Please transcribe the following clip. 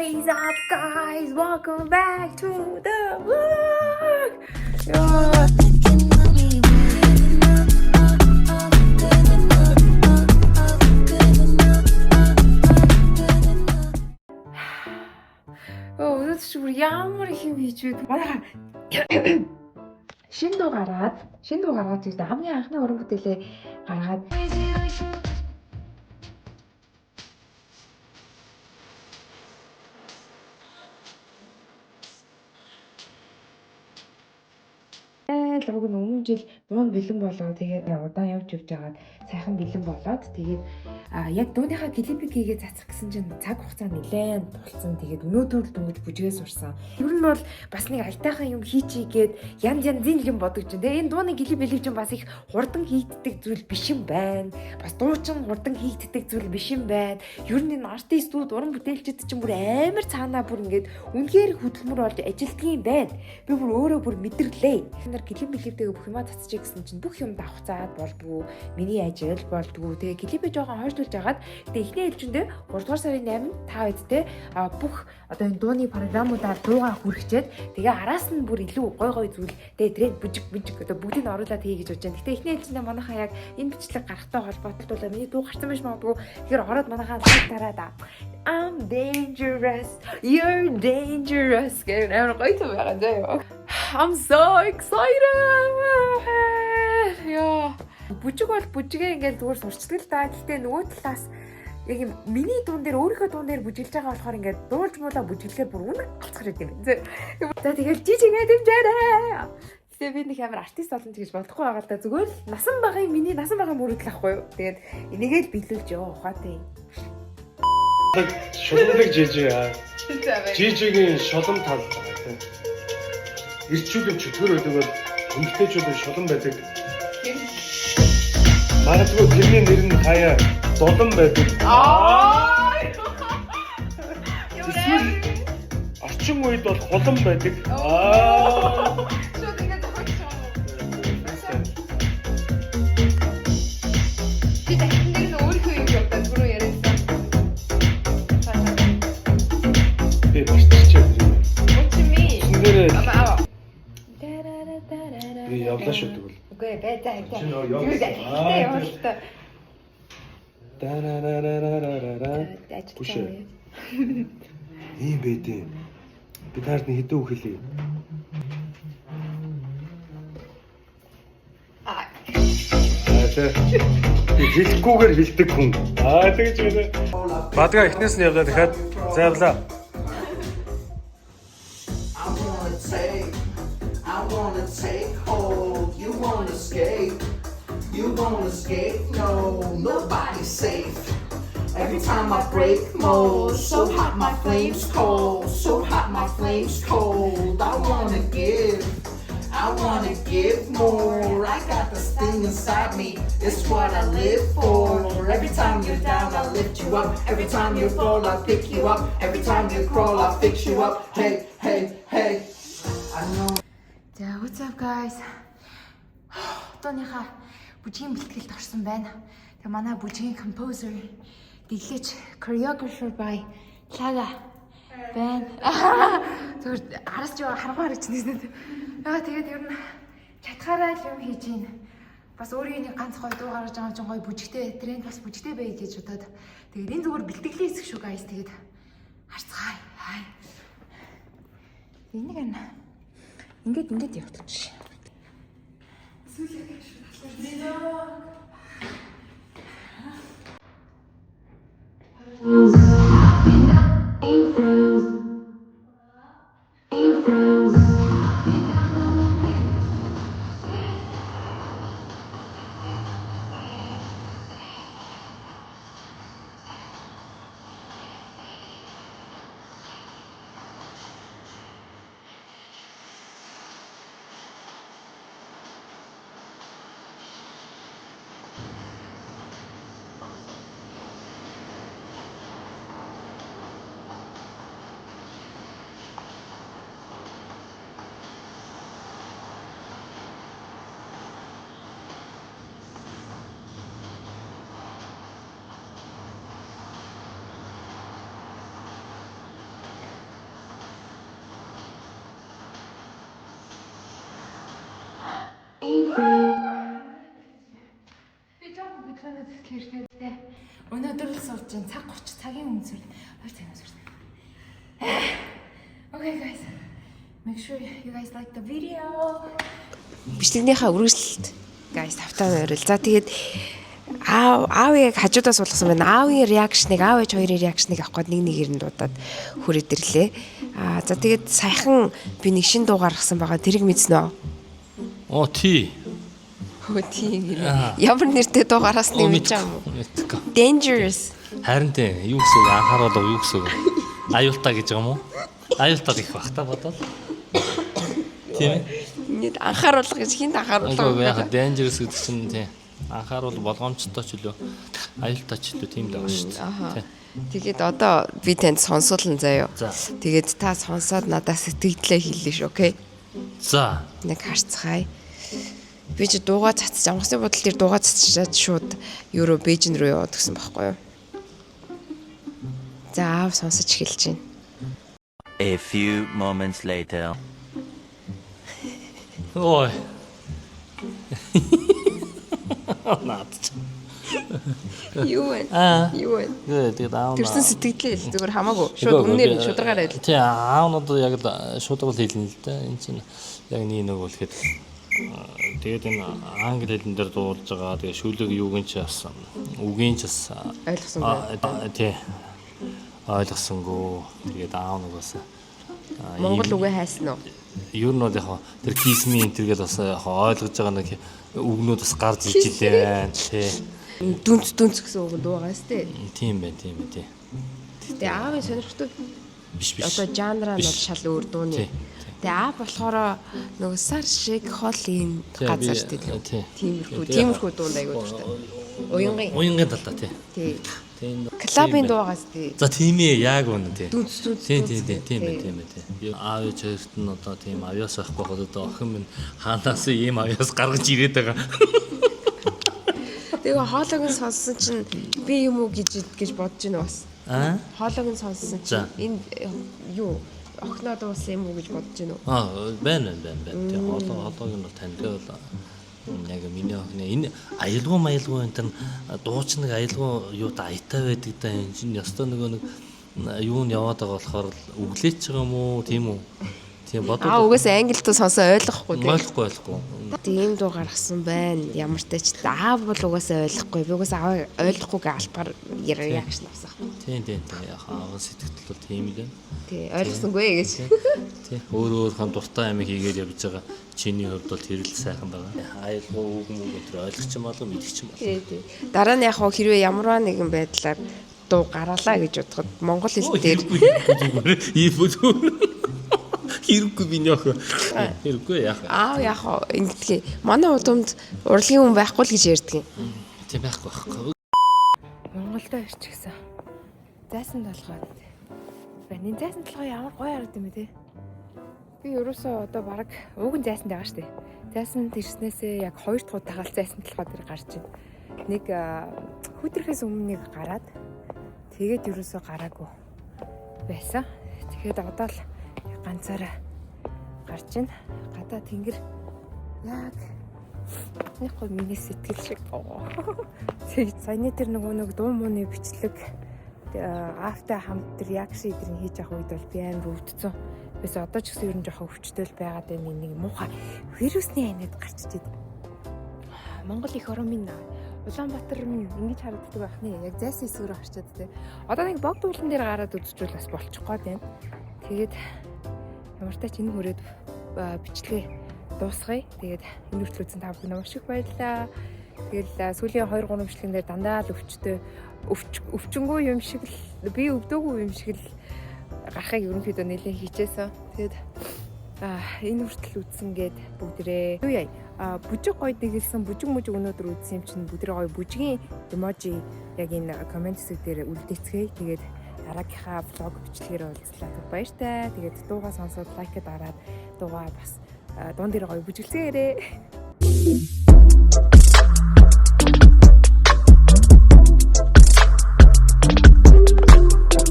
What is up, guys? Welcome back to the vlog. Өнөөдөр чи бүр ямар их юм хийж вэ? Манайха шинэ дуу гаргаад тэгээд хамгийн анхны уран бүтээлээ гаргаад луг нь өмнө жил дуун бэлэн болоо тэгээд удаан явж байгаад сайхан бэлэн болоод тэгээд яг дууныхаа клипийг хийгээд цацрах гэсэн чинь цаг хугацаа нэлээд тулцсан. Тэгээд өнөөдөр л дөнгөж бүжгээ сурсан. Ер нь бол бас нэг айтайхан юм хийчигээд янзын юм бодож байна. Тэгээд энэ дууны клип чинь бас их хурдан хийгддэг зүйл биш юм байна. Бас дуучин хурдан хийгддэг зүйл биш юм байна. Ер нь энэ артистууд уран бүтээлчид чинь бүр амар цаанаа бүр ингээд үнэхээр хөдөлмөр болж ажилтдаг юм байна. Би бүр өөрөө бүр мэдэрлээ. Нар клиптэйгээ бүх юмаа цацчих гэсэн чинь бүх юм давхцаад болдгоо. Миний ажил болдгоо. Тэгээ клипээ жоохон хойшлуулж агаад тэгээ эхний ээлжиндээ 3 дугаар сарын 8-нд та үедтэй бүх одоо энэ дууны програмуудаар дуугаа хүрчээд тэгээ араас нь бүр илүү гой зүйл тэгээ тренд бүжиг одоо бүгдийг нь оруулаад хий гэж бодож байна. Гэтэ эхний ээлжиндээ манайхаа яг энэ бичлэг гарахтай холбоотой миний дуу гарсан байж магадгүй. Тэгэхээр ороод манайхаа лайк тараад I'm dangerous, you're dangerous гэх нэр гоё байгаа заяа. I'm so excited. Яа. Бүжиг бол бүжигээ ингээд зүгээр сурчдаг л да. Гэхдээ нөгөө талаас яг юм миний дуун дээр өөрийнхөө дуун дээр бүжиглж байгаа болохоор ингээд дуулж муулаа бүжиглэхээр бүр үнэ алцгар идэв юм. За тэгэл жижигээ дэмжээрэй. Тэгээ би нэг амар артист олон тэгж бодохгүй байгаа л да. Зүгээр л насан байгаа миний насан байгаа мөрөдөл ахгүй юу. Тэгээд энийгээ л биелүүлж яваа ухаатай. Шулмдаг жижиг аа. Жижигийн шулам тал байгаа тийм. Ирчүүдийн чөтгөр байдаг бол эмэгтэйчүүдийн шулам байдаг. Магадгүй тэрний нэр нь хаяа дулан байдаг. Орчин үед бол хулан байдаг. Шууд ингэ зохиолч юм. Би дахин нэг өөрийнхөө юм явуулаад түрүү яриасан. Би марцчихсан. Өчми. Тэндээ Амаа. би явлаа шүү дээ. Үгүй бай за ингэ. Күш. Ийм бэдэ. Би таард нь хэдэн үг хэлье. Би хэлэхгүйгээр хэлдэг хүн. Тэгж байна. Бадгаа эхнээс нь явлаа дахиад зайвлаа. I wanna take hold, you wanna escape. You won't escape, no, nobody's safe. Every time I break mold, so hot my flames cold, so hot my flames cold. I wanna give more. I got this thing inside me, it's what I live for. Every time you're down, I lift you up. Every time you fall, I pick you up. Every time you crawl, I fix you up. Hey, hey, hey, I know. За what's up guys? Дууныхаа бүжгийн бэлтгэлд орсон байна. Тэгээ манай бүжгийн композер дэглэж choreographer by Laga байна. Зүгээр хараас ч харахгүй харагдчихсан. Тэгээд ер нь чатгаараа л юм хийж гин. Бас өөрийн нэг ганц гоё дуу гаргаж байгаа юм гоё бүжигтэй тренд бас бүжигтэй бай гэж бодоод. Тэгээд энэ зүгээр бэлтгэлийн хэсэг шүү guys. Тэгээд харцгаая. Хай. Энийг ингээд явуулчих. хэрэгтэй. Өнөөдөр л суулж чинь цаг 30 цагийн өмнө 2 цагийн өмнө. Okay guys. Make sure you guys like the video. Бичлэгнийхаа үргэлжлэлт guys тавтаа нөрөл. За тэгээд аавыг хажуудаас суулгасан байна. Аавын реакшныг, аав ээж хоёрын реакшныг авах гээд нэгээр нь дуудаад хүрээд ирлээ. За тэгээд саяхан би нэг шин дуу гаргасан байгаа. Тэрийг мэдсэн үү? Тий. Тийм. Ямар нэртэй дуу гаргасан юм бэ? Dangerous. Харин тийм. Юу гэсэн үг анхааруулав юу гэсэн үг? Аюултай гэж юм уу? Аюултай гэх бах та бодвол. Тийм ээ. Нэг анхааруулах гэж хинт анхааруулах. Яг dangerous гэдэг чинь тийм. Анхааруул болгоомжтой ч үлээ. Аюултай ч үлээ тийм л байгаа шүү дээ. Тэгээд одоо би танд сонсуулна заяа. Тэгээд та сонсоод надад сэтгэлдээ хэллээ шүү, окей? За. Нэг харцгаая. Би ч дуугаа цацж, онгоцны бодол дээр дуугаа цацчаад шууд Евро Бээжин рүү яваад гисэн байхгүй юу? За, аав сонсож эхэлж байна. A few moments later. Ой. Наад. Юу вэ? Юу вэ? Тэгээд аав. Тэрсэн сэтгэлээ л зүгээр хамаагүй. Шууд үнээр шударгаарай л. Тий, аавнууд яг шударгал хэлнэ л дээ. Энэ чинь яг нэг бол гэхэд тэгээд энэ англи хэлэн дээр дуулж байгаа. Тэгээд шүлэг юуг нь ч бас үгийн ч бас ойлгосон байна. Тий. Ойлгосонгүй. Тэгээд аавнаас Монгол үгээ хайсан уу? Юу нь бол яг тэр кисми энтергээд бас ойлгож байгаа нэг үгнүүд бас гарч иж илээ. Тий. Дүнц гэсэн үг дуугаас тий. Тийм бай, тийм ээ, тий. Тэгээ аавын сонирхдаг Биш. одоо жанра нь бол шал өөр дууны. Тэгээ аав болохоор нөгөө сар шиг холын газар тий. Тиймэрхүү дуун айгуу дуртай. Уянгийн талаа тий. Тий. Клабын дуугаас тий. За тийм ээ, яг үнэ тий. Дүнц. Тийм ээ тий. Аав ээж хоёрт нь одоо тийм авьяас авахгүй хол одоо охин минь хаанаас ийм авьяас гаргаж ирээд байгаа. Тэгээ хоолойг нь сонссон чинь би юм уу гэж бодож байна бас. Хоолойг нь сонссон чинь энэ юу охиноо дуусан юм уу гэж бодож байна уу? Байна. Тий хоолойг нь таньдаг бол яг миний охины энэ аялгау энэ төр дууч нэг аялгау юу та аятай байдаг да энэ чинь ёстой нөгөө нэг юу нь яваад байгаа болохоор өглөөч байгаа юм уу тийм үү? Тийм бодвол Угаасаа англид сонсоо ойлгохгүй тий. Ойлгохгүй. Тийм дуу гаргасан байна. Ямар ч тач аав бол угаасаа ойлгохгүй. Би угаасаа ойлгохгүйгээ албаар реакшн авсан. Тийм. Яг аав сэтгэл бол тийм л байна. Тий, ойлгосонгүй гэж. Тий. Өөр хан дуртай амиг хийгээд явж байгаа. Чиний хувьд бол тэр л сайхан байгаа. Аялгау үг мөг өдр ойлгоч юм болов мэдчих юм болов. Тий. Дараа нь яг хэрвээ ямарваа нэгэн байдлаар дуу гаргалаа гэж бодоход монгол хэл дээр Хэрэггүй би нөх. Хэрэггүй яах вэ? Яг ингэдэг. Манай удамд урлагийн хүн байхгүй л гэж ярьдаг юм. Тийм байхгүй. Монголдо ирчихсэн. Зайсан толгой. Бани зайсан толгой ямар гоё харагдсан бэ те? Би ерөөсөө одоо баг уг нь зайсан байгаа штэ. Зайсан тэрснээсээ яг 2 дахь удаагаал зайсан толгой дээр гарч байна. Нэг хүдрээс өмнө нэг гараад тэгээд ерөөсөө гараагүй байсан. Тэгэхээр одоо л ганцаараа гарч ийн гадаа тэнгэр яг нэг гоо миний сэтгэл шиг саяны тэр нэг дуу мууны бичлэг аавтай хамт реакшн идрийн хийж авах үед бол би амар өвдцэн. Бис одоо ч гэсэн ер нь жоохон өвчтөл байгаад байна нэг муухай вирусны айнад гарччихэд Монгол их орон минь Улаанбаатар минь ингэж харагддаг байхны яг зайсан хэсгээр гарчаад те. Одоо нэг богд уулан дээр гараад үзчихвэл бас болчихгоо байна. Тэгээд ямар ч тач энэ хүрээд бичлэгээ дуусгая. Тэгээд энэ хүртэл үзсэн та бүхэн маш их баярлалаа. Тэгэл сүүлийн 2-3 бичлэгэн дээр дандаа л өвчнгөө юм шиг л би өвдөөгүй юм шиг л гарахыг ерөнхийдөө нэлээд хичээсэн. Тэгээд энэ хүртэл үзсэн гээд бүгдээ юу яа бүжиг гоё дэглсэн бүжиг өнөөдөр үзсэн юм чинь бүгдээ гоё бүжгийн эможи яг энэ комент хэсэг дээр үлдээцгээе. Тэгээд дараагийнхаа влог бичлэгээр уулзлаа. Баяртай. Тэгээд дуугаа сонсоод лайк дараад дуугаа бас дуун дээр гоё бүжиглцээрэй.